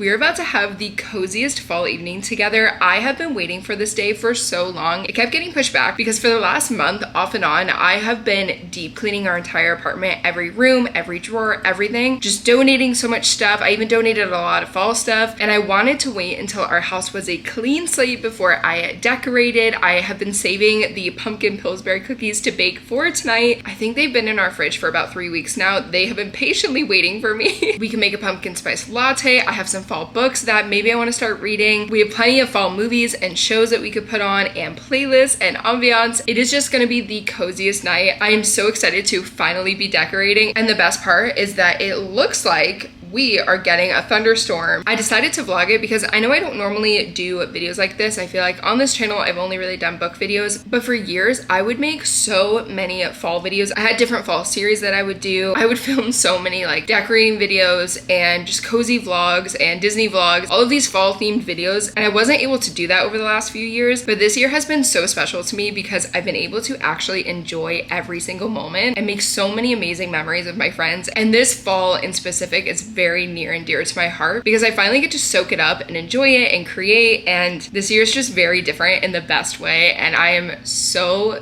We're about to have the coziest fall evening together. I have been waiting for this day for so long. It kept getting pushed back because for the last month, off and on, I have been deep cleaning our entire apartment, every room, every drawer, everything, just donating so much stuff. I even donated a lot of fall stuff, and I wanted to wait until our house was a clean slate before I decorated. I have been saving the pumpkin Pillsbury cookies to bake for tonight. I think they've been in our fridge for about 3 weeks now. They have been patiently waiting for me. We can make a pumpkin spice latte. I have some fall books that maybe I want to start reading. We have plenty of fall movies and shows that we could put on and playlists and ambiance. It is just going to be the coziest night. I am so excited to finally be decorating, and the best part is that it looks like we are getting a thunderstorm. I decided to vlog it because I know I don't normally do videos like this. I feel like on this channel, I've only really done book videos, but for years, I would make so many fall videos. I had different fall series that I would do. I would film so many like decorating videos and just cozy vlogs and Disney vlogs, all of these fall themed videos. And I wasn't able to do that over the last few years, but this year has been so special to me because I've been able to actually enjoy every single moment and make so many amazing memories with my friends. And this fall in specific is very near and dear to my heart because I finally get to soak it up and enjoy it and create, and this year is just very different in the best way, and I am so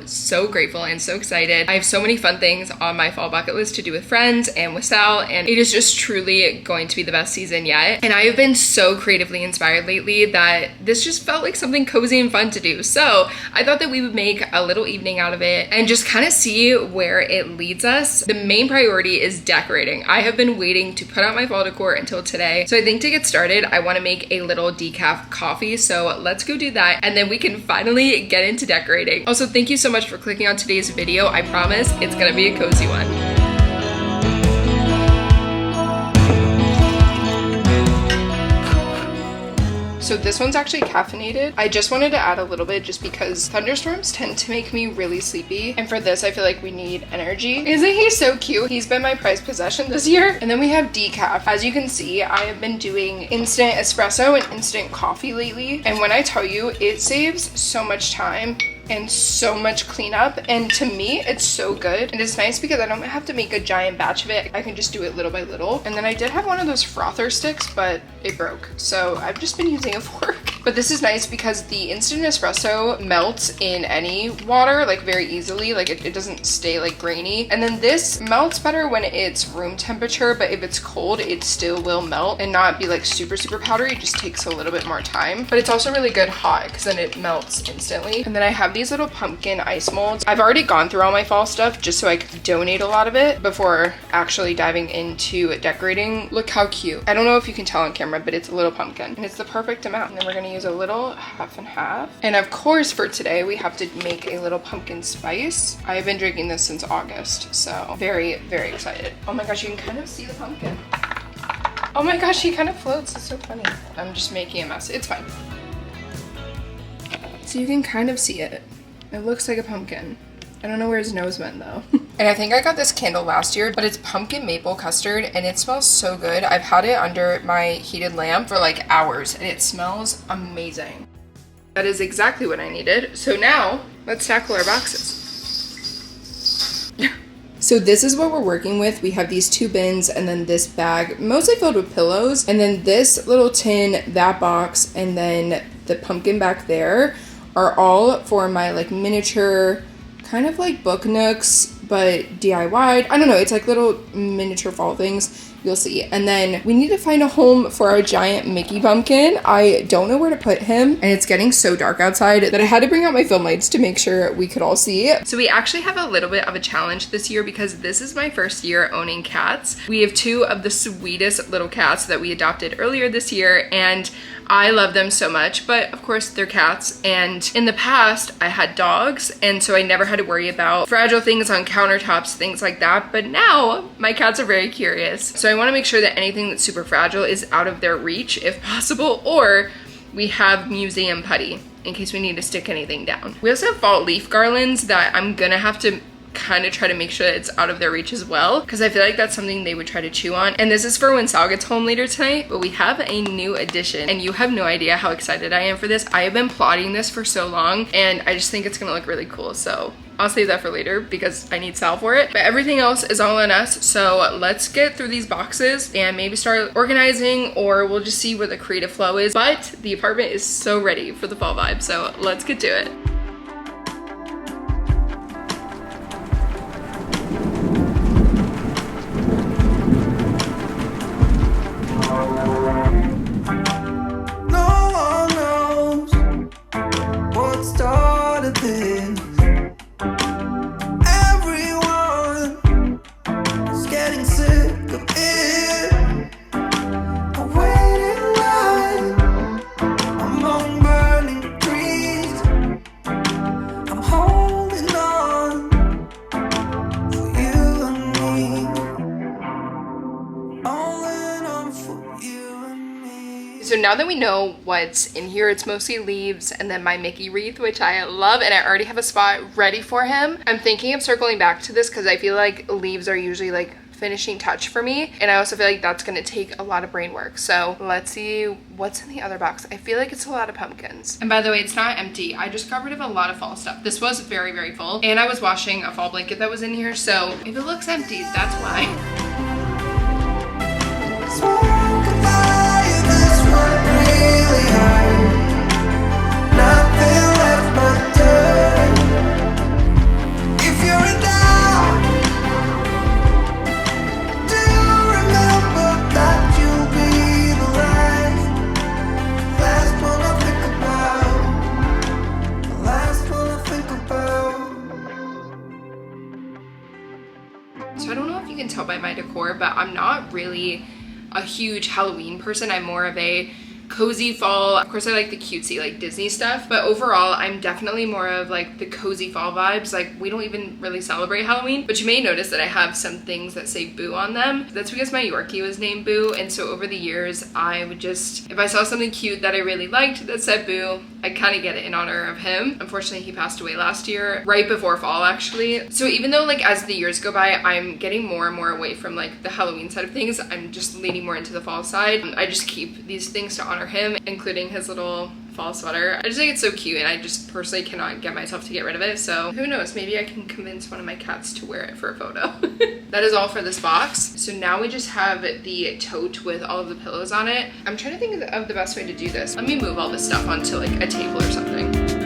grateful and so excited. I have so many fun things on my fall bucket list to do with friends and with Sal, and it is just truly going to be the best season yet. And I have been so creatively inspired lately that this just felt like something cozy and fun to do, so I thought that we would make a little evening out of it and just kind of see where it leads us. The main priority is decorating. I have been waiting to put out my fall decor until today. So I think to get started, I want to make a little decaf coffee. So let's go do that, and then we can finally get into decorating. Also, thank you so much for clicking on today's video. I promise it's gonna be a cozy one. So this one's actually caffeinated. I just wanted to add a little bit just because thunderstorms tend to make me really sleepy. And for this, I feel like we need energy. Isn't he so cute? He's been my prized possession this year. And then we have decaf. As you can see, I have been doing instant espresso and instant coffee lately. And when I tell you, it saves so much time and so much cleanup, and to me it's so good. And it's nice because I don't have to make a giant batch of it. I can just do it little by little. And then I did have one of those frother sticks, but it broke, so I've just been using a fork. But this is nice because the instant espresso melts in any water like very easily, like it doesn't stay like grainy. And then this melts better when it's room temperature, but if it's cold it still will melt and not be like super powdery. It just takes a little bit more time, but it's also really good hot because then it melts instantly. And then I have these little pumpkin ice molds. I've already gone through all my fall stuff just so I could donate a lot of it before actually diving into decorating. Look how cute. I don't know if you can tell on camera, but it's a little pumpkin and it's the perfect amount. And then we're gonna use a little half and half. And of course for today we have to make a little pumpkin spice. I've been drinking this since August, so very excited. Oh my gosh, you can kind of see the pumpkin. Oh my gosh, he kind of floats. It's so funny. I'm just making a mess. It's fine. So you can kind of see it. It looks like a pumpkin. I don't know where his nose went though. And I think I got this candle last year, but it's pumpkin maple custard and it smells so good. I've had it under my heated lamp for like hours and it smells amazing. That is exactly what I needed. So now let's tackle our boxes. So this is what we're working with. We have these 2 bins and then this bag mostly filled with pillows, and then this little tin, that box, and then the pumpkin back there are all for my like miniature kind of like book nooks, but DIY'd. I don't know, it's like little miniature fall things. You'll see. And then we need to find a home for our giant Mickey pumpkin. I don't know where to put him, and it's getting so dark outside that I had to bring out my film lights to make sure we could all see. So we actually have a little bit of a challenge this year because this is my first year owning cats. We have 2 of the sweetest little cats that we adopted earlier this year, and I love them so much, but of course they're cats. And in the past I had dogs, and so I never had to worry about fragile things on countertops, things like that. But now my cats are very curious. So I want to make sure that anything that's super fragile is out of their reach if possible, or we have museum putty in case we need to stick anything down. We also have fall leaf garlands that I'm gonna have to kind of try to make sure that it's out of their reach as well, because I feel like that's something they would try to chew on. And this is for when Sal gets home later tonight, but we have a new addition and you have no idea how excited I am for this. I have been plotting this for so long and I just think it's gonna look really cool. So I'll save that for later because I need Sal for it. But everything else is all on us. So let's get through these boxes and maybe start organizing, or we'll just see where the creative flow is. But the apartment is so ready for the fall vibe. So let's get to it. So now that we know what's in here, it's mostly leaves and then my Mickey wreath, which I love, and I already have a spot ready for him. I'm thinking of circling back to this because I feel like leaves are usually like finishing touch for me, and I also feel like that's gonna take a lot of brain work. So let's see what's in the other box. I feel like it's a lot of pumpkins. And by the way, it's not empty. I just got rid of a lot of fall stuff. This was very, very full, and I was washing a fall blanket that was in here, so if it looks empty, that's why. So I don't know if you can tell by my decor, but I'm not really a huge Halloween person. I'm more of a cozy fall. Of course, I like the cutesy like Disney stuff, but overall I'm definitely more of like the cozy fall vibes. Like, we don't even really celebrate Halloween, but you may notice that I have some things that say Boo on them. That's because my Yorkie was named Boo, and so over the years I would just, if I saw something cute that I really liked that said Boo, I kind of get it in honor of him. Unfortunately, he passed away last year, right before fall actually. So even though like as the years go by, I'm getting more and more away from like the Halloween side of things, I'm just leaning more into the fall side. I just keep these things to honor him, including his little fall sweater. I just think it's so cute, and I just personally cannot get myself to get rid of it. So who knows, maybe I can convince one of my cats to wear it for a photo. That is all for this box. So now we just have the tote with all of the pillows on it. I'm trying to think of the best way to do this. Let me move all this stuff onto like a table or something.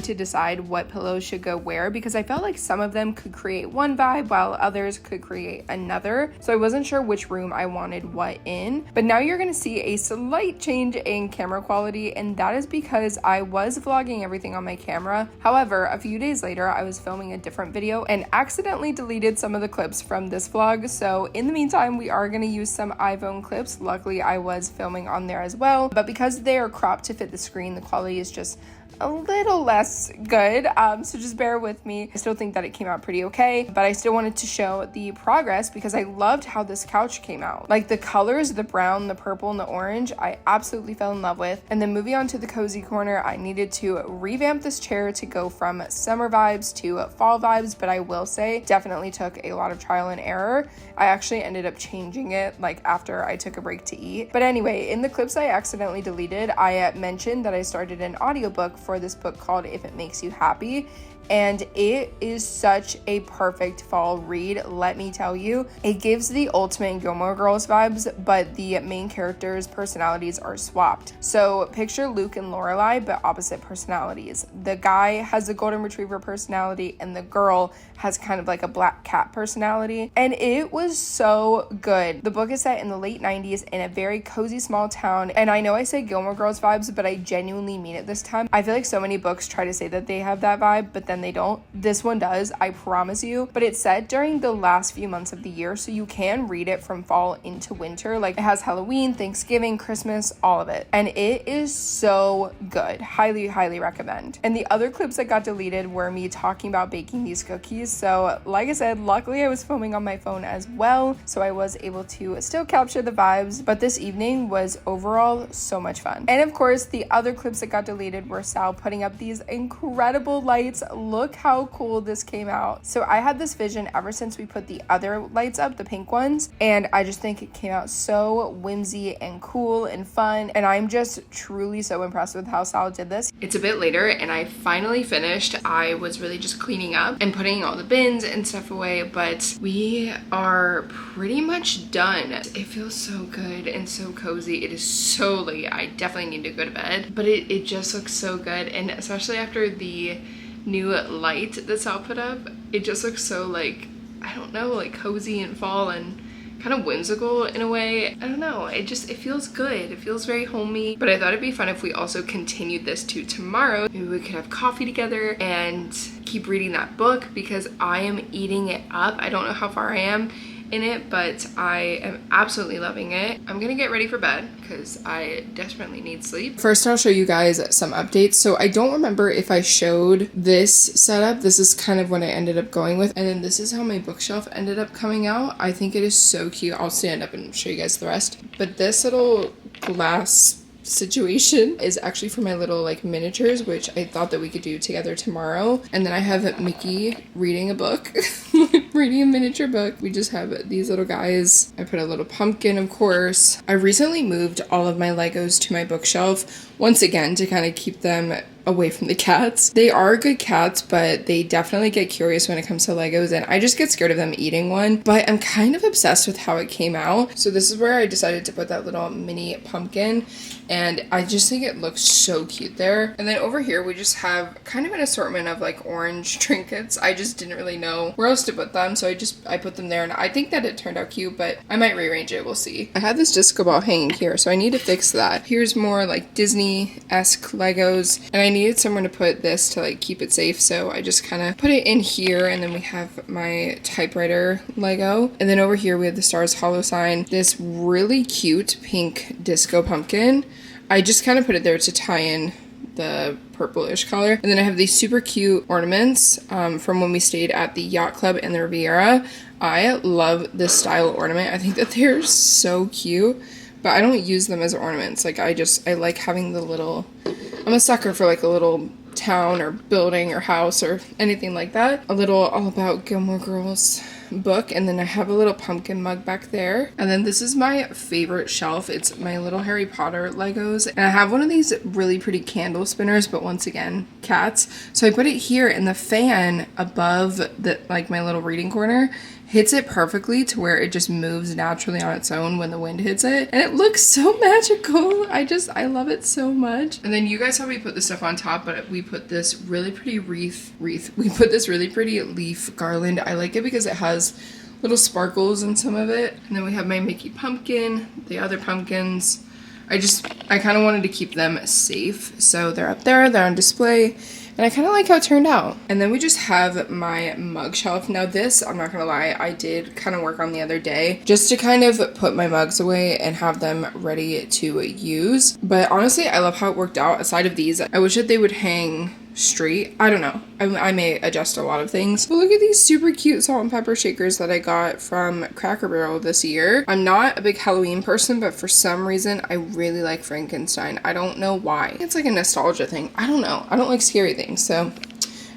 To decide what pillows should go where, because I felt like some of them could create one vibe while others could create another. So I wasn't sure which room I wanted what in, but now you're gonna see a slight change in camera quality, and that is because I was vlogging everything on my camera. However, a few days later I was filming a different video and accidentally deleted some of the clips from this vlog. So in the meantime, we are gonna use some iPhone clips. Luckily I was filming on there as well, but because they are cropped to fit the screen, the quality is just a little less good, so just bear with me. I still think that it came out pretty okay, but I still wanted to show the progress because I loved how this couch came out. Like the colors, the brown, the purple, and the orange, I absolutely fell in love with. And then moving on to the cozy corner, I needed to revamp this chair to go from summer vibes to fall vibes, but I will say definitely took a lot of trial and error. I actually ended up changing it like after I took a break to eat. But anyway, in the clips I accidentally deleted, I mentioned that I started an audiobook for this book called If It Makes You Happy, and it is such a perfect fall read, let me tell you. It gives the ultimate Gilmore Girls vibes, but the main characters' personalities are swapped. So picture Luke and Lorelai, but opposite personalities. The guy has a golden retriever personality and the girl has kind of like a black cat personality, and it was so good. The book is set in the late 90s in a very cozy small town, and I know I say Gilmore Girls vibes, but I genuinely mean it this time. I feel like so many books try to say that they have that vibe, but then then they don't. This one does, I promise you. But it's set during the last few months of the year, so you can read it from fall into winter. Like, it has Halloween, Thanksgiving, Christmas, all of it. And it is so good. Highly, highly recommend. And the other clips that got deleted were me talking about baking these cookies. So like I said, luckily I was filming on my phone as well, so I was able to still capture the vibes. But this evening was overall so much fun. And of course, the other clips that got deleted were Sal putting up these incredible lights. Look how cool this came out. So I had this vision ever since we put the other lights up, the pink ones, and I just think it came out so whimsy and cool and fun, and I'm just truly so impressed with how Sal did this. It's a bit later and I finally finished. I was really just cleaning up and putting all the bins and stuff away, but we are pretty much done. It feels so good and so cozy. It is so late. I definitely need to go to bed, but it just looks so good, and especially after the new light that Sal put up, it just looks so, like, I don't know, like cozy and fall and kind of whimsical in a way. I don't know, it feels good. It feels very homey. But I thought it'd be fun if we also continued this to tomorrow. Maybe we could have coffee together and keep reading that book, because I am eating it up. I don't know how far I am in it, but I am absolutely loving it. I'm gonna get ready for bed because I desperately need sleep. First, I'll show you guys some updates. So I don't remember if I showed this setup. This is kind of what I ended up going with, and then this is how my bookshelf ended up coming out. I think it is so cute. I'll stand up and show you guys the rest. But this little glass situation is actually for my little like miniatures, which I thought that we could do together tomorrow. And then I have Mickey reading a book, reading a miniature book. We just have these little guys. I put a little pumpkin, of course. I recently moved all of my Legos to my bookshelf once again to kind of keep them away from the cats. They are good cats, but they definitely get curious when it comes to Legos, and I just get scared of them eating one. But I'm kind of obsessed with how it came out. So this is where I decided to put that little mini pumpkin, and I just think it looks so cute there. And then over here we just have kind of an assortment of like orange trinkets. I just didn't really know where else to put them, so I put them there, and I think that it turned out cute, but I might rearrange it. We'll see. I had this disco ball hanging here, so I need to fix that. Here's more like Disney-esque Legos, and I needed somewhere to put this to like keep it safe, so I just kind of put it in here. And then we have my typewriter Lego, and then over here we have the Stars Hollow sign, this really cute pink disco pumpkin. I just kind of put it there to tie in the purplish color. And then I have these super cute ornaments from when we stayed at the yacht club in the Riviera. I love this style ornament. I think that they're so cute, but I don't use them as ornaments. Like, I like having the little, I'm a sucker for like a little town or building or house or anything like that. A little All About Gilmore Girls book, and then I have a little pumpkin mug back there. And then this is my favorite shelf. It's my little Harry Potter Legos, and I have one of these really pretty candle spinners, but once again, cats. So I put it here, and the fan above the like my little reading corner hits it perfectly to where it just moves naturally on its own when the wind hits it, and it looks so magical. I love it so much. And then you guys saw me put this stuff on top, but we put this really pretty we put this really pretty leaf garland. I like it because it has little sparkles in some of it. And then we have my Mickey pumpkin, the other pumpkins. I kind of wanted to keep them safe, so they're up there, they're on display, and I kind of like how it turned out. And then we just have my mug shelf. Now this, I'm not gonna lie, I did kind of work on the other day just to kind of put my mugs away and have them ready to use. But honestly, I love how it worked out. Aside of these, I wish that they would hang straight. I don't know. I may adjust a lot of things. But look at these super cute salt and pepper shakers that I got from Cracker Barrel this year. I'm not a big Halloween person, but for some reason, I really like Frankenstein. I don't know why. It's like a nostalgia thing. I don't know. I don't like scary things, so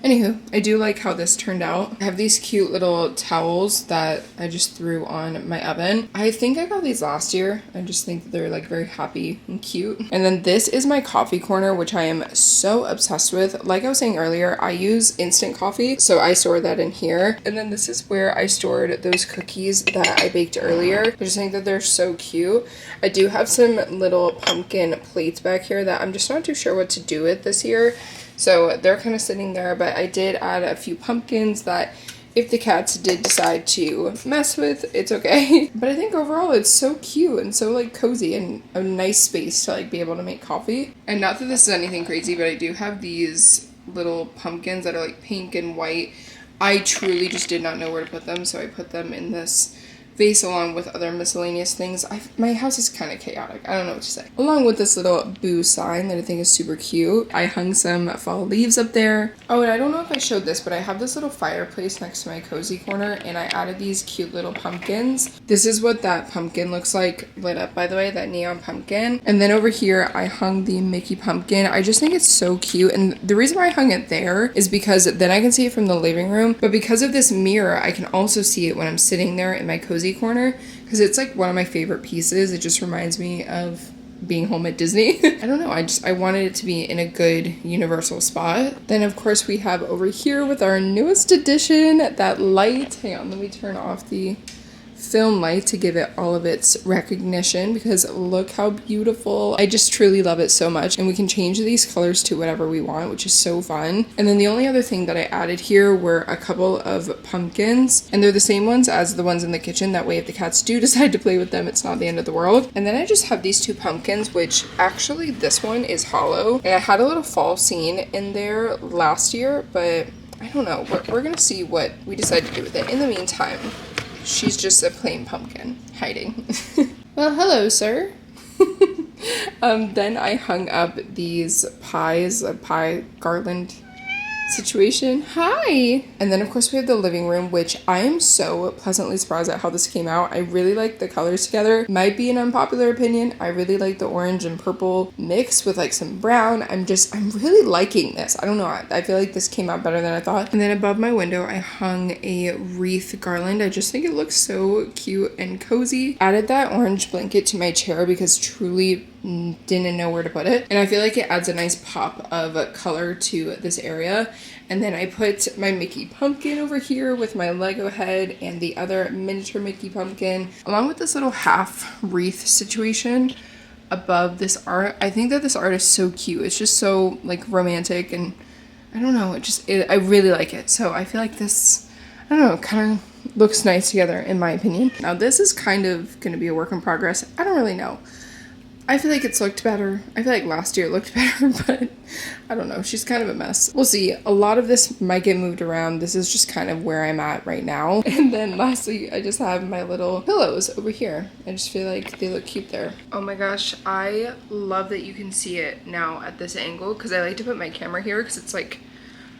anywho, I do like how this turned out. I have these cute little towels that I just threw on my oven. I think I got these last year. I just think that they're like very happy and cute. And then this is my coffee corner, which I am so obsessed with. Like I was saying earlier, I use instant coffee, so I store that in here. And then this is where I stored those cookies that I baked earlier. I just think that they're so cute. I do have some little pumpkin plates back here that I'm just not too sure what to do with this year. So they're kind of sitting there, but I did add a few pumpkins that if the cats did decide to mess with, it's okay. But I think overall it's so cute and so like cozy and a nice space to like be able to make coffee. And not that this is anything crazy, but I do have these little pumpkins that are like pink and white. I truly just did not know where to put them, so I put them in this vase along with other miscellaneous things. My house is kind of chaotic. I don't know what to say. Along with this little boo sign that I think is super cute. I hung some fall leaves up there. Oh, and I don't know if I showed this, but I have this little fireplace next to my cozy corner, and I added these cute little pumpkins. This is what that pumpkin looks like lit up, by the way, that neon pumpkin. And then over here, I hung the Mickey pumpkin. I just think it's so cute. And the reason why I hung it there is because then I can see it from the living room, but because of this mirror, I can also see it when I'm sitting there in my cozy corner, because it's like one of my favorite pieces. It just reminds me of being home at Disney. I don't know, I wanted it to be in a good universal spot. Then of course we have over here with our newest addition, that light. Hang on, let me turn off the film light to give it all of its recognition, because look how beautiful. I just truly love it so much, and we can change these colors to whatever we want, which is so fun. And then the only other thing that I added here were a couple of pumpkins, and they're the same ones as the ones in the kitchen. That way if the cats do decide to play with them, it's not the end of the world. And then I just have these two pumpkins, which actually this one is hollow, and I had a little fall scene in there last year, but I don't know, we're gonna see what we decide to do with it. In the meantime, she's just a plain pumpkin hiding. Well, hello, sir. Then I hung up these pies, a pie garland situation. Hi! And then of course we have the living room, which I am so pleasantly surprised at how this came out. I really like the colors together. Might be an unpopular opinion. I really like the orange and purple mix with like some brown. I'm really liking this. I don't know. I feel like this came out better than I thought. And then above my window, I hung a wreath garland. I just think it looks so cute and cozy. Added that orange blanket to my chair because truly didn't know where to put it, and I feel like it adds a nice pop of color to this area. And then I put my Mickey pumpkin over here with my Lego head and the other miniature Mickey pumpkin, along with this little half wreath situation above this art. I think that this art is so cute. It's just so like romantic, and I don't know, I really like it. So I feel like this, I don't know, kind of looks nice together in my opinion. Now this is kind of going to be a work in progress. I don't really know. I feel like it's looked better. I feel like last year it looked better, but I don't know. She's kind of a mess. We'll see. A lot of this might get moved around. This is just kind of where I'm at right now. And then lastly, I just have my little pillows over here. I just feel like they look cute there. Oh my gosh, I love that you can see it now at this angle, because I like to put my camera here because it's like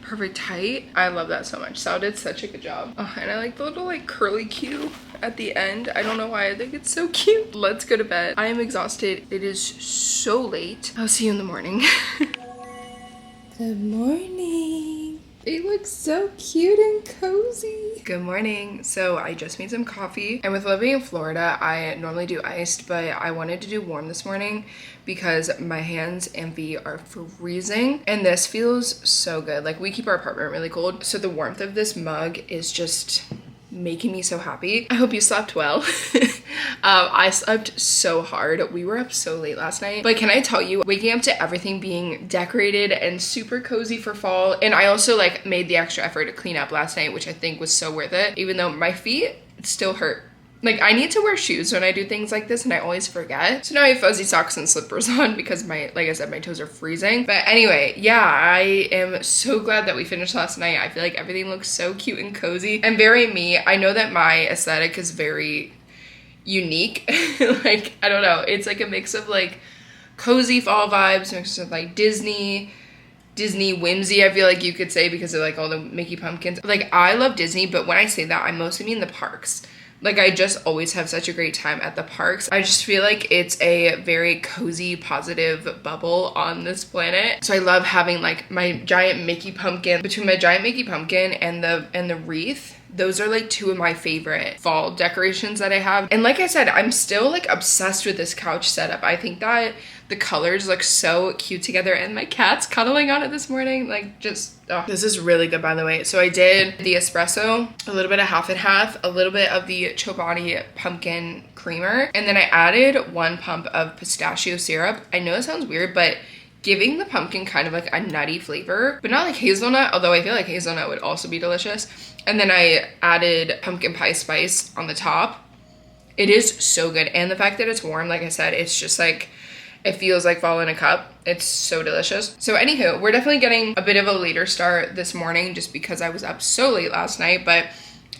perfect height. I love that so much. Sal did such a good job. Oh, and I like the little like curly Q at the end. I don't know why, I think it's so cute. Let's go to bed. I am exhausted. It is so late. I'll see you in the morning. Good morning. It looks so cute and cozy. Good morning. So I just made some coffee, and with living in Florida, I normally do iced, but I wanted to do warm this morning because my hands and feet are freezing, and this feels so good. Like, we keep our apartment really cold, so the warmth of this mug is just making me so happy. I hope you slept well. I slept so hard. We were up so late last night, but can I tell you, waking up to everything being decorated and super cozy for fall, and I also like made the extra effort to clean up last night, which I think was so worth it, even though my feet still hurt. Like, I need to wear shoes when I do things like this, and I always forget. So now I have fuzzy socks and slippers on because like I said, my toes are freezing. But anyway, yeah, I am so glad that we finished last night. I feel like everything looks so cute and cozy and very me. I know that my aesthetic is very unique. Like, I don't know. It's like a mix of like cozy fall vibes mixed with like Disney whimsy, I feel like you could say, because of like all the Mickey pumpkins. Like, I love Disney, but when I say that, I mostly mean the parks. Like, I just always have such a great time at the parks. I just feel like it's a very cozy, positive bubble on this planet. So I love having like my giant Mickey pumpkin. Between my giant Mickey pumpkin and the wreath, those are like two of my favorite fall decorations that I have. And like I said, I'm still like obsessed with this couch setup. I think that the colors look so cute together, and my cat's cuddling on it this morning. Like, just, oh, this is really good, by the way. So I did the espresso, a little bit of half and half, a little bit of the Chobani pumpkin creamer, and then I added 1 pump of pistachio syrup. I know it sounds weird, but giving the pumpkin kind of like a nutty flavor, but not like hazelnut, although I feel like hazelnut would also be delicious. And then I added pumpkin pie spice on the top. It is so good. And the fact that it's warm, like I said, it's just like, It feels like fall in a cup. It's so delicious. So anywho, we're definitely getting a bit of a later start this morning just because I was up so late last night, but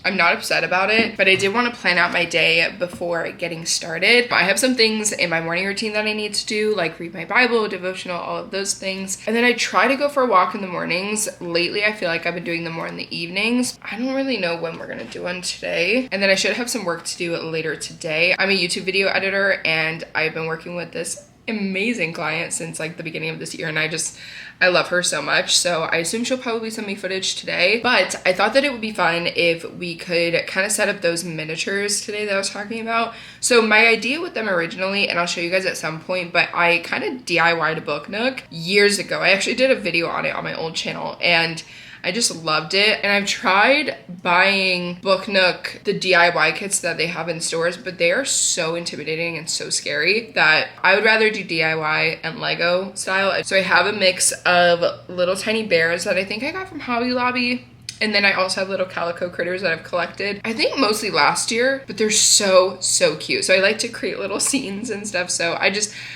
I'm not upset about it. But I did want to plan out my day before getting started. I have some things in my morning routine that I need to do, like read my Bible, devotional, all of those things. And then I try to go for a walk in the mornings. Lately, I feel like I've been doing them more in the evenings. I don't really know when we're gonna do one today. And then I should have some work to do later today. I'm a YouTube video editor and I've been working with this amazing client since like the beginning of this year, and I love her so much, so I assume she'll probably send me footage today. But I thought that it would be fun if we could kind of set up those miniatures today that I was talking about. So my idea with them originally, and I'll show you guys at some point, but I kind of DIY'd a book nook years ago. I actually did a video on it on my old channel, and I just loved it. And I've tried buying Book Nook, the DIY kits that they have in stores, but they are so intimidating and so scary that I would rather do DIY and Lego style. So I have a mix of little tiny bears that I think I got from Hobby Lobby. And then I also have little calico critters that I've collected, I think mostly last year, but they're so cute. So I like to create little scenes and stuff. So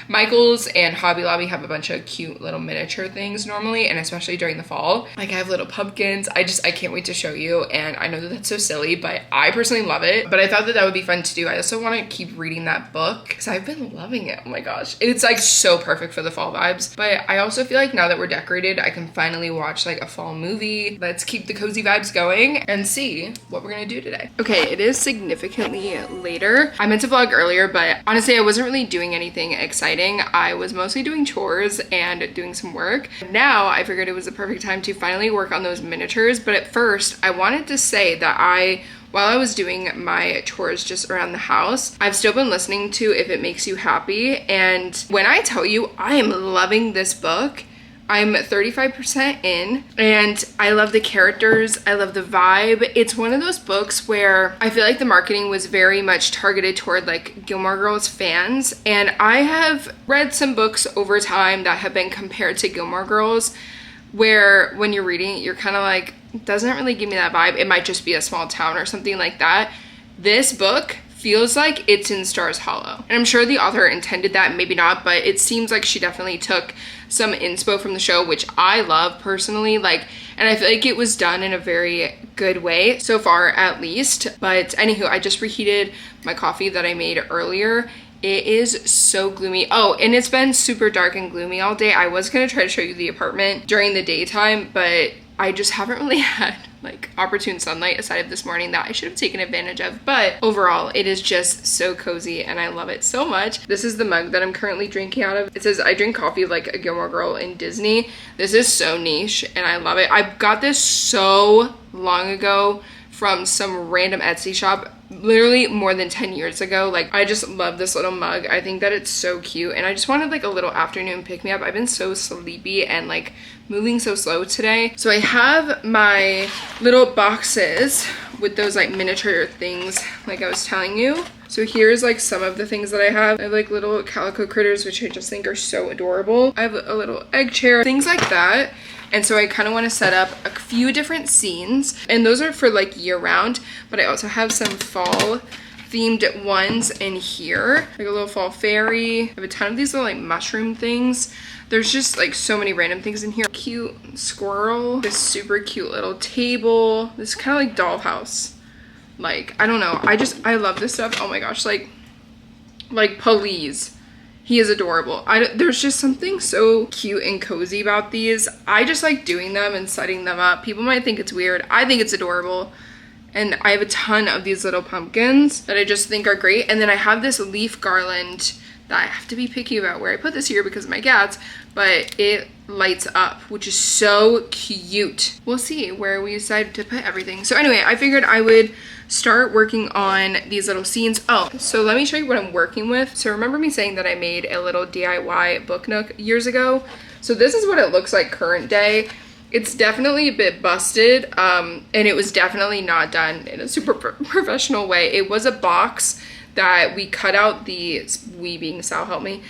Michael's and Hobby Lobby have a bunch of cute little miniature things normally, and especially during the fall. Like I have little pumpkins. I can't wait to show you. And I know that that's so silly, but I personally love it. But I thought that that would be fun to do. I also want to keep reading that book because I've been loving it. Oh my gosh. It's like so perfect for the fall vibes. But I also feel like now that we're decorated, I can finally watch like a fall movie. Let's keep the cozy vibes going and see what we're gonna do today. Okay, it is significantly later. I meant to vlog earlier, but honestly, I wasn't really doing anything exciting. I was mostly doing chores and doing some work. Now I figured it was the perfect time to finally work on those miniatures. But at first, I wanted to say that while I was doing my chores just around the house, I've still been listening to If It Makes You Happy. And when I tell you, I am loving this book. I'm 35% in, and I love the characters. I love the vibe. It's one of those books where I feel like the marketing was very much targeted toward like Gilmore Girls fans. And I have read some books over time that have been compared to Gilmore Girls, where when you're reading it, you're kind of like, it doesn't really give me that vibe. It might just be a small town or something like that. This book feels like it's in Stars Hollow. And I'm sure the author intended that, maybe not, but it seems like she definitely took some inspo from the show, which I love personally, and I feel like it was done in a very good way so far, at least. But anywho, I just reheated my coffee that I made earlier. It is so gloomy. Oh, and it's been super dark and gloomy all day. I was gonna try to show you the apartment during the daytime, but I just haven't really had like opportune sunlight aside of this morning that I should have taken advantage of. But overall, it is just so cozy and I love it so much. This is the mug that I'm currently drinking out of. It says, I drink coffee like a Gilmore Girl in Disney. This is so niche and I love it. I got this so long ago from some random Etsy shop, literally more than 10 years ago. Like, I just love this little mug. I think that it's so cute, and I just wanted like a little afternoon pick-me-up. I've been so sleepy and like moving so slow today. So I have my little boxes with those like miniature things like I was telling you. So here's like some of the things that I have. I have like little calico critters, which I just think are so adorable. I have a little egg chair, things like that. And so I kind of want to set up a few different scenes, and those are for like year round, but I also have some fall themed ones in here, like a little fall fairy. I have a ton of these little like mushroom things. There's just like so many random things in here. Cute squirrel, this super cute little table, this kind of like dollhouse. Like, I don't know, I love this stuff. Oh my gosh, like please. He is adorable. There's just something so cute and cozy about these. I just like doing them and setting them up. People might think it's weird. I think it's adorable. And I have a ton of these little pumpkins that I just think are great. And then I have this leaf garland that I have to be picky about where I put this here because of my cats, but it lights up, which is so cute. We'll see where we decide to put everything. So anyway, I figured I would start working on these little scenes. Oh, so let me show you what I'm working with. So remember me saying that I made a little DIY book nook years ago? So this is what it looks like current day. It's definitely a bit busted, and it was definitely not done in a super professional way. It was a box that we cut out we being Sal helped me.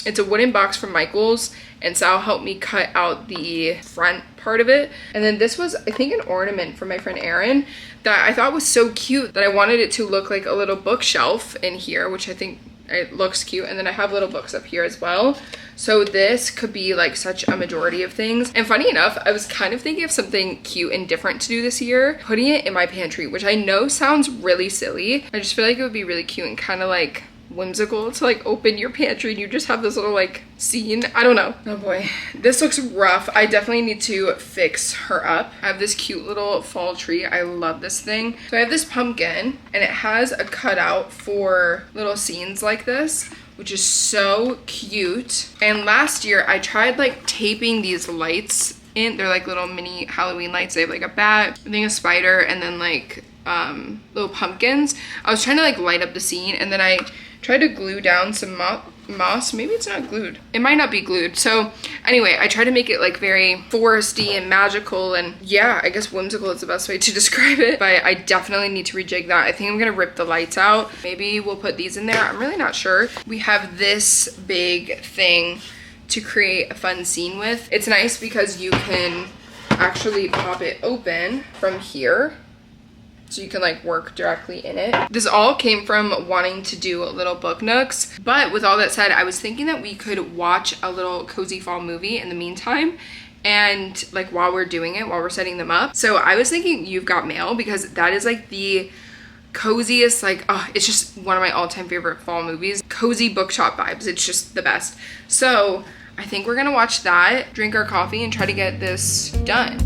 It's a wooden box from Michael's, and Sal helped me cut out the front part of it. And then this was, I think, an ornament from my friend Erin that I thought was so cute that I wanted it to look like a little bookshelf in here, which I think It looks cute. And then I have little books up here as well. So this could be like such a majority of things. And funny enough, I was kind of thinking of something cute and different to do this year, putting it in my pantry, which I know sounds really silly. I just feel like it would be really cute and kind of like whimsical to like open your pantry and you just have this little like scene. I don't know. Oh boy, this looks rough. I definitely need to fix her up. I have this cute little fall tree. I love this thing. So I have this pumpkin and it has a cutout for little scenes like this, which is so cute. And last year I tried like taping these lights in. They're like little mini Halloween lights. They have like a bat, I think a spider, and then like little pumpkins. I was trying to like light up the scene, and then I tried to glue down some moss. Maybe it's not glued. It might not be glued. So anyway, I tried to make it like very foresty and magical, and yeah, I guess whimsical is the best way to describe it. But I definitely need to rejig that. I think I'm gonna rip the lights out. Maybe we'll put these in there. I'm really not sure. We have this big thing to create a fun scene with. It's nice because you can actually pop it open from here, so you can like work directly in it. This all came from wanting to do little book nooks. But with all that said, I was thinking that we could watch a little cozy fall movie in the meantime, and like while we're doing it, while we're setting them up. So I was thinking You've Got Mail, because that is like the coziest, like, oh, it's just one of my all-time favorite fall movies. Cozy bookshop vibes. It's just the best. So I think we're gonna watch that, drink our coffee, and try to get this done.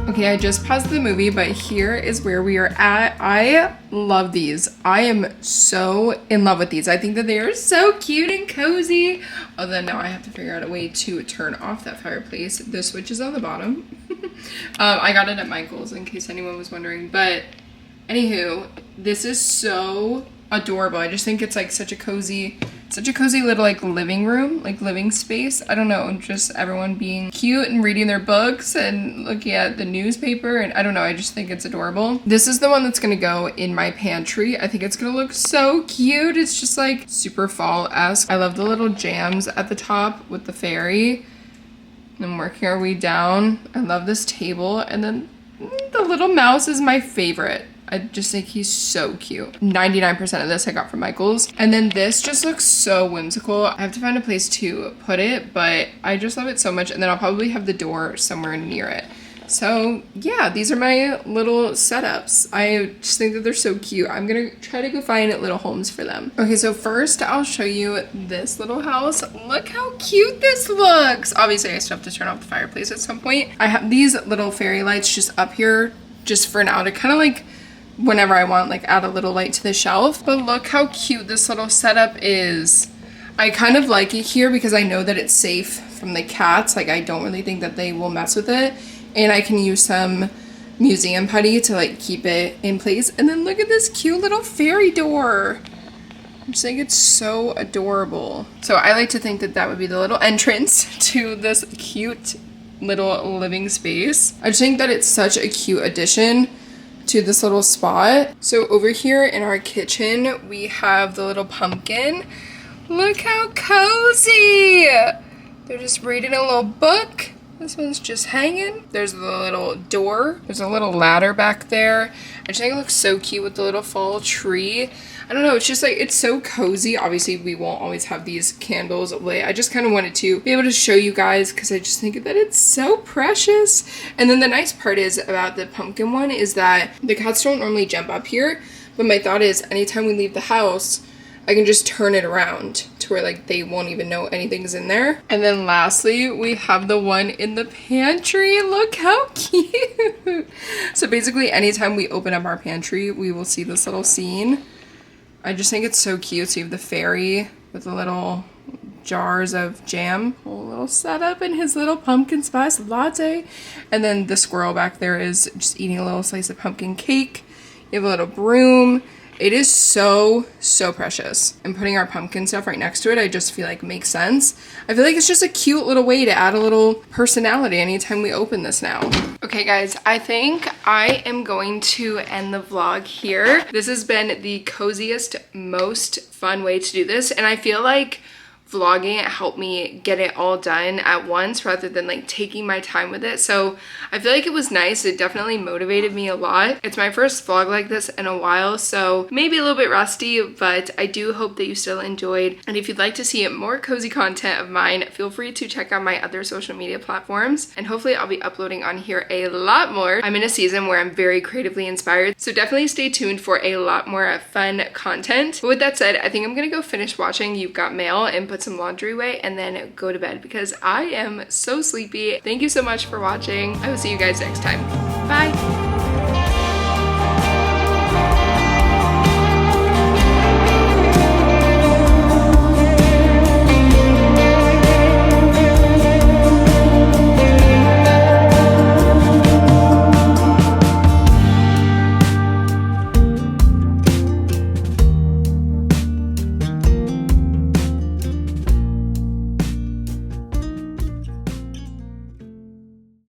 Okay, I just paused the movie, but here is where we are at. I love these. I am so in love with these. I think that they are so cute and cozy. Although now I have to figure out a way to turn off that fireplace. The switch is on the bottom. I got it at Michael's in case anyone was wondering. But anywho, this is so adorable. I just think it's like such a cozy little like living room, like living space. I don't know, just everyone being cute and reading their books and looking at the newspaper, and I don't know, I just think it's adorable. This is the one that's gonna go in my pantry. I think it's gonna look so cute. It's just like super fall-esque. I love the little jams at the top with the fairy. And working our way down. I love this table, and then the little mouse is my favorite. I just think he's so cute. 99% of this I got from Michael's. And then this just looks so whimsical. I have to find a place to put it, but I just love it so much. And then I'll probably have the door somewhere near it. So yeah, these are my little setups. I just think that they're so cute. I'm gonna try to go find little homes for them. Okay, so first I'll show you this little house. Look how cute this looks. Obviously I still have to turn off the fireplace at some point. I have these little fairy lights just up here just for now to kind of like whenever I want, like add a little light to the shelf. But look how cute this little setup is. I kind of like it here because I know that it's safe from the cats. Like I don't really think that they will mess with it. And I can use some museum putty to like keep it in place. And then look at this cute little fairy door. I just think it's so adorable. So I like to think that that would be the little entrance to this cute little living space. I just think that it's such a cute addition to this little spot. So over here in our kitchen, we have the little pumpkin. Look how cozy. They're just reading a little book. This one's just hanging. There's the little door. There's a little ladder back there. I just think it looks so cute with the little fall tree. I don't know, it's just like, it's so cozy. Obviously, we won't always have these candles lit. I just kind of wanted to be able to show you guys because I just think that it's so precious. And then the nice part is about the pumpkin one is that the cats don't normally jump up here. But my thought is anytime we leave the house, I can just turn it around to where like they won't even know anything's in there. And then lastly, we have the one in the pantry. Look how cute. So basically anytime we open up our pantry, we will see this little scene. I just think it's so cute. So you have the fairy with the little jars of jam, a little setup, and his little pumpkin spice latte. And then the squirrel back there is just eating a little slice of pumpkin cake. You have a little broom. It is so, so precious. And putting our pumpkin stuff right next to it, I just feel like makes sense. I feel like it's just a cute little way to add a little personality anytime we open this now. Okay guys, I think I am going to end the vlog here. This has been the coziest, most fun way to do this. And I feel like vlogging it helped me get it all done at once rather than like taking my time with it. So I feel like it was nice. It definitely motivated me a lot. It's my first vlog like this in a while, so maybe a little bit rusty, but I do hope that you still enjoyed. And if you'd like to see more cozy content of mine, feel free to check out my other social media platforms, and hopefully I'll be uploading on here a lot more. I'm in a season where I'm very creatively inspired, so definitely stay tuned for a lot more fun content. But with that said, I think I'm gonna go finish watching You've Got Mail and put some laundry away and then go to bed because I am so sleepy. Thank you so much for watching. I will see you guys next time. Bye.